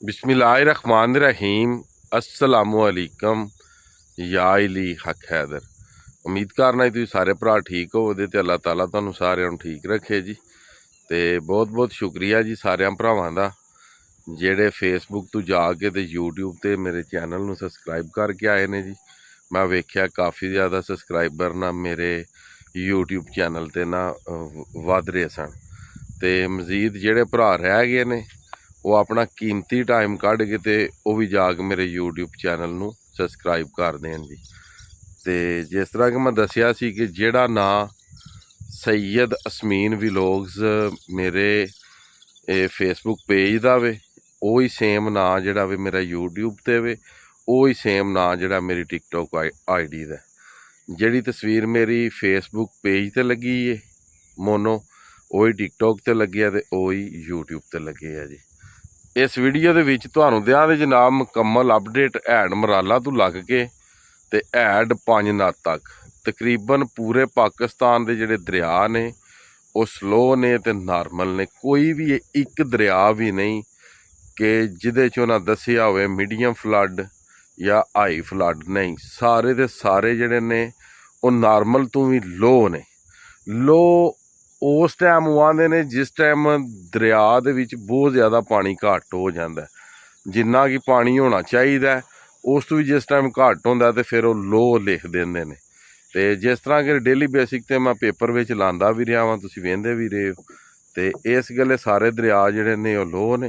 बिस्मिल्लाहिर्रहमानिर्रहीम। अस्सलामुअलैकुम या इली हक हैदर। उम्मीद करना तुसीं सारे भरा ठीक हो ते अल्लाह ताला तुहानूं सारिਆਂ ਨੂੰ ठीक रखे जी। तो बहुत बहुत शुक्रिया जी सारिਆਂ भरावां दा ਜਿਹੜੇ फेसबुक तो जाके ते यूट्यूब ते मेरे चैनल ਨੂੰ सबसक्राइब करके आए ने जी। मैं वेख्या काफ़ी ज़्यादा सबसक्राइबर ना मेरे यूट्यूब चैनल ते ना वध रहे सन। तो मजीद ਜਿਹੜੇ भरा रह गए ने वो अपना कीमती टाइम कढ़ के ते वो भी जाके मेरे यूट्यूब चैनल ਨੂੰ सबसक्राइब कर देन जी। तो जिस तरह कि मैं दसिया सी कि जेड़ा ना सैयद असमीन व्लॉग्स मेरे फेसबुक पेज का वे ही सेम ना जोड़ा वे मेरा यूट्यूब ते वे ही सेम ना जोड़ा मेरी टिकटॉक ID का। जी तस्वीर मेरी फेसबुक पेज ते लगी है मोनो वही टिकटॉक ते लगी है तो वही यूट्यूब ते लगे है जी। इस वीडियो के विच तुहानूं दियां दे जनाब मुकम्मल अपडेट हैड मराला तो लग के ते हैड 5 नद तक तकरीबन पूरे पाकिस्तान के जिहड़े दरिया ने वो स्लो ने ते नॉर्मल ने। कोई भी एक दरिया भी नहीं कि जिहदे चों ना दसिया होवे मीडियम फ्लड या हाई फ्लड, नहीं। सारे दे सारे जिहड़े ने वो नॉर्मल तो भी लो ने। लो उस टाइम आते ने जिस टाइम दरिया दे विच बहुत ज़्यादा पानी घट हो जाता है, जिन्ना कि पानी होना चाहिए उस तो भी जिस टाइम घट होंदा तो फिर वो लो लिख देंदे ने। तो जिस तरह कि डेली बेसिक ते मैं पेपर विच लांदा भी रहा वां, तुसीं वेंदे भी रहे हो। तो इस गल्ले सारे दरिया जिहड़े ने वो लो ने।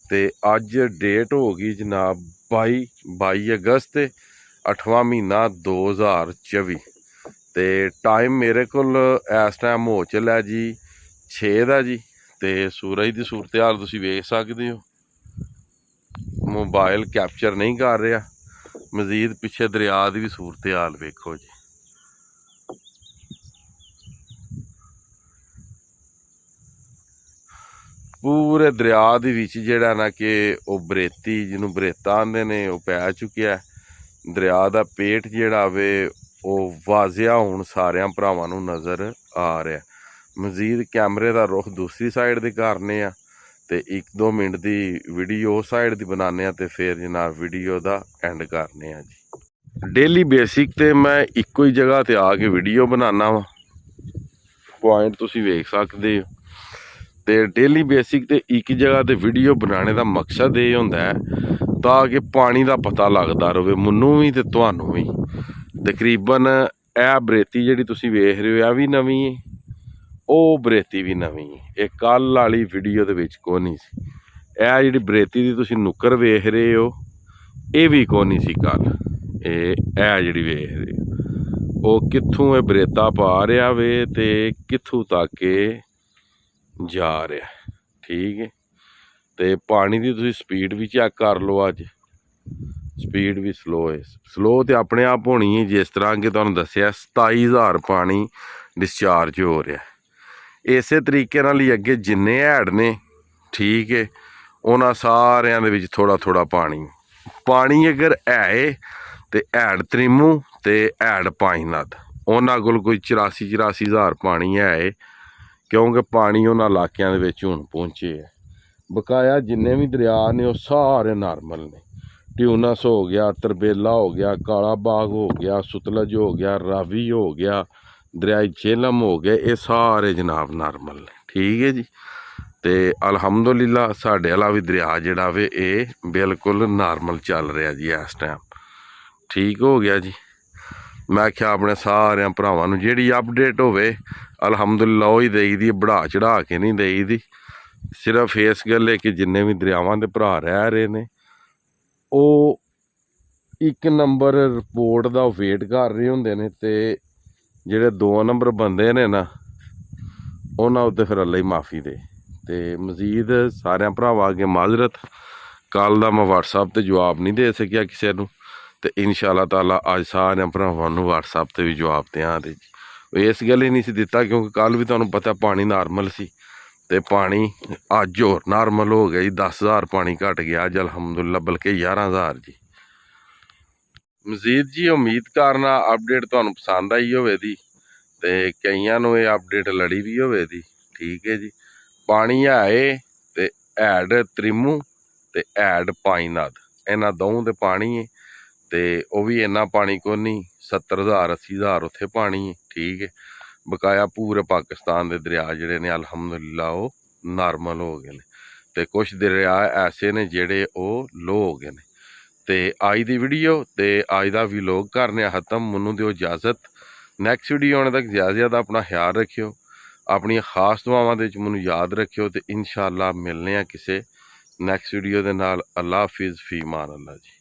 तो अज डेट हो गई जनाब 22 अगस्त 8वां महीना 2024। तो टाइम मेरे को इस टाइम हो चलिया जी 6 का जी। तो सूरज की सूरत हाल तुसीं वेख सकते हो, मोबाइल कैप्चर नहीं कर रहा। मजीद पिछे दरिया की भी सूरत हाल वेखो जी। पूरे दरिया दे विच जिहड़ा ना कि वो बरेती जिन्हों बरेता आंदे ने वो पै चुकिया है। दरिया का पेट जिहड़ा वे वो वाजिया हुण सारियां भरावां नूं नज़र आ रहा। मजीद कैमरे का रुख दूसरी साइड ते करने आ ते 1-2 मिनट की वीडियो उस साइड की बनाने ते फिर जनाब वीडियो का एंड करने जी। डेली बेसिक ते मैं इक्को ही जगह ते आके वीडियो बनाना वा, पॉइंट तुसीं वेख सकदे हो। तो डेली बेसिक ते एक जगह ते वीडियो बनाने का मकसद ये होंदा है ताकि पानी का पता लगता रहे मैनू भी ते तुहानू भी। तकरीबन यह बरेती जिहड़ी तुसीं वेख रहे हो भी नवीं है, वो बरेती भी नवीं है। ये कल वाली वीडियो दे विच कोनी सी। यह जिहड़ी बरेती दी तुसीं नुक्कर वेख रहे हो ये भी कोनी सी कल। यह जिहड़ी वेख रहे हो वो कित्थों ये बरेता पा रहा वे ते कित्थों तक जा रहा, ठीक है। तो पानी की तुसीं स्पीड भी चेक कर लो। अज स्पीड भी स्लो है, स्लो तो अपने आप होनी है। जिस तरह कि तुहानूं दस्सिया 27,000 पानी डिस्चार्ज हो रहा है। इस तरीके नाल ही अगे जिन्ने हैड ने, ठीक है, उन्हां सारियां दे विच थोड़ा थोड़ा पानी अगर है तो हैड त्रिमू तो हैड 5 नद उन्हां कोल कोई 84,000 पानी है, क्योंकि पानी उन्हां इलाकिਆਂ ਦੇ ਵਿੱਚ ਹੁਣ पहुंचे है। बकाया जिन्ने भी दरिया ने वो सारे नॉर्मल ने। ट्यूनस हो गया, तरबेला हो गया, काला बाग हो गया, सुतलज हो गया, रावी हो गया, दरियाई झेलम हो गया, ये सारे जनाब नॉर्मल ने, ठीक है जी। तो अलहमदुलिल्लाह साढ़े वाला भी दरिया जिहड़ा वे ये बिल्कुल नॉर्मल चल रहा जी इस टाइम, ठीक हो गया जी। मैं क्या अपने सारे भरावां नूं जिहड़ी अपडेट होवे अलहमदुलिल्लाह वही देई दी, बढ़ा चढ़ा के नहीं देई दी। सिर्फ इस गल कि जिन्ने भी दरियावां दे भरा रह रहे ने वो एक नंबर रिपोर्ट का वेट कर रहे होंदे ने। ते जिहड़े 2 नंबर बंदे ने ना उन्हां उत्ते फिर अल्लाह ही माफ़ी दे। ते मजीद सारे भरावां अगे माजरत, कल का मैं व्हाट्सएप ते जवाब नहीं दे सकिया किसी नूं। तो इंशाअल्लाह ताला अज सारे भरावां नूं व्हाट्सएप ते भी जवाब देआं दे जी। इस गल ही नहीं सी दिता क्योंकि कल भी तुहानूं पता पानी नॉर्मल सी ते पानी अज होर नॉर्मल हो गया जी। 10,000 पानी घट गया अज अलहमदुलिल्लाह, बल्कि 11,000 जी। मजीद जी उम्मीद करना अपडेट तुहानूं पसंद आई होवे दी ते कईयां नूं ये अपडेट लड़ी भी होवे दी, ठीक है जी। पानी है ते हैड त्रिमू ਤੇ ਐਡ ਪਾਈਨਦ, ਇਹਨਾਂ ਦੋਵਾਂ ਦੇ ਪਾਣੀ ਹੈ। ਤੇ ਉਹ ਵੀ ਇੰਨਾ ਪਾਣੀ ਕੋਈ ਨਹੀਂ, 70,000 80,000 ਉੱਥੇ ਪਾਣੀ ਹੈ, ਠੀਕ ਹੈ। ਬਕਾਇਆ ਪੂਰੇ ਪਾਕਿਸਤਾਨ ਦੇ ਦਰਿਆ ਜਿਹੜੇ ਨੇ ਅਲਹਮਦੁਲਿਲਾ ਉਹ ਨਾਰਮਲ ਹੋ ਗਏ ਨੇ, ਤੇ ਕੁਛ ਦਰਿਆ ਐਸੇ ਨੇ ਜਿਹੜੇ ਉਹ ਲੋ ਹੋ ਗਏ ਨੇ। ਤੇ ਅੱਜ ਦੀ ਵੀਡੀਓ ਤੇ ਅੱਜ ਦਾ ਵਲੌਗ ਕਰਨੇ ਆ ਖਤਮ। ਮੈਨੂੰ ਦਿਓ ਇਜਾਜ਼ਤ, ਨੈਕਸਟ ਵੀਡੀਓ ਆਉਣ ਤੱਕ ਜ਼ਿਆਦਾ ਆਪਣਾ ਖਿਆਲ ਰੱਖਿਓ, ਆਪਣੀਆਂ ਖਾਸ ਦੁਆਵਾਂ ਦੇ ਵਿੱਚ ਮੈਨੂੰ ਯਾਦ ਰੱਖਿਓ, ਤੇ ਇਨਸ਼ਾਅੱਲਾ ਮਿਲਨੇ ਆ ਕਿਸੇ ਨੈਕਸਟ ਵੀਡੀਓ ਦੇ ਨਾਲ। ਅੱਲਾ ਹਾਫਿਜ਼, ਫੀ ਮਾਨ ਅੱਲਾ ਜੀ।